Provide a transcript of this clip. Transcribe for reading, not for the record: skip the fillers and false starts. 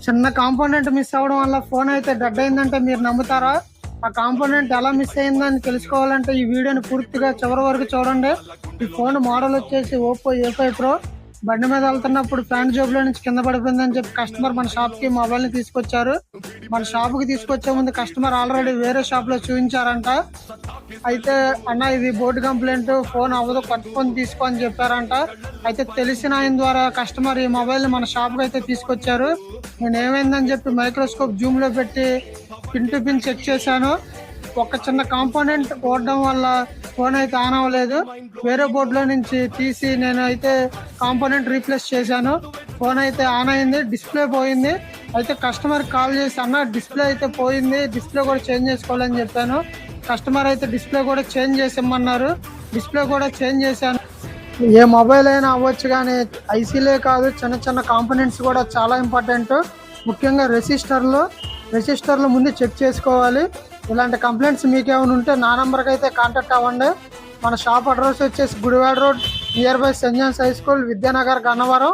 చిన్న component miss అవ్వడం వల్ల ఫోన్ అయితే డెడ్ అయిందంటే మీరు నమ్ముతారా? ఆ కాంపోనెంట్ ఎలా మిస్ అయిందని తెలుసుకోవాలంటే ఈ వీడియోని పూర్తిగా చివరి వరకు చూడండి. ఈ ఫోన్ మోడల్ వచ్చేసి ఓప్పో A5 Pro. బండి మీద వెళ్తున్నప్పుడు ప్యాంట్ జోబులో నుంచి కింద పడిపోయిందని చెప్పి కస్టమర్ మన షాప్ కి మొబైల్ ని తీసుకొచ్చారు. మన షాప్ కి తీసుకొచ్చే ముందు కస్టమర్ ఆల్రెడీ వేరే షాప్ లో చూపించారంట. అయితే అన్న ఇది బోర్డు కంప్లైంట్, ఫోన్ అవ్వదు, పట్టుకొని తీసుకో అని చెప్పారంట. అయితే తెలిసిన ఆయన ద్వారా కస్టమర్ ఈ మొబైల్ ని మన షాప్ కి అయితే తీసుకొచ్చారు. నేను ఏమైందని చెప్పి మైక్రోస్కోప్ జూమ్ లో పెట్టి పిన్ టు పిన్ చెక్ చేశాను. ఒక చిన్న కాంపోనెంట్ పోవడం వల్ల ఫోన్ అయితే ఆన్ అవ్వలేదు. వేరే బోర్డులో నుంచి తీసి నేను అయితే కాంపోనెంట్ రీప్లేస్ చేశాను. ఫోన్ అయితే ఆన్ అయింది, డిస్ప్లే పోయింది. అయితే కస్టమర్ కాల్ చేసి అన్న డిస్ప్లే అయితే పోయింది, డిస్ప్లే కూడా చేంజ్ చేసుకోవాలని చెప్పాను. కస్టమర్ అయితే డిస్ప్లే కూడా చేంజ్ చేసిమ్మన్నారు. డిస్ప్లే కూడా చేంజ్ చేశాను. ఏ మొబైల్ అయినా అవ్వచ్చు, కానీ ఐసీలే కాదు చిన్న చిన్న కాంపోనెంట్స్ కూడా చాలా ఇంపార్టెంట్. ముఖ్యంగా రెసిస్టర్లు ముందు చెక్ చేసుకోవాలి. ఇలాంటి కంప్లైంట్స్ మీకేమైనా ఉంటే నా నెంబర్కి అయితే కాంటాక్ట్ అవ్వండి. మన షాప్ అడ్రస్ వచ్చేసి Gudivada road, near by saint John's high school, Vidyanagar, Gannavaram.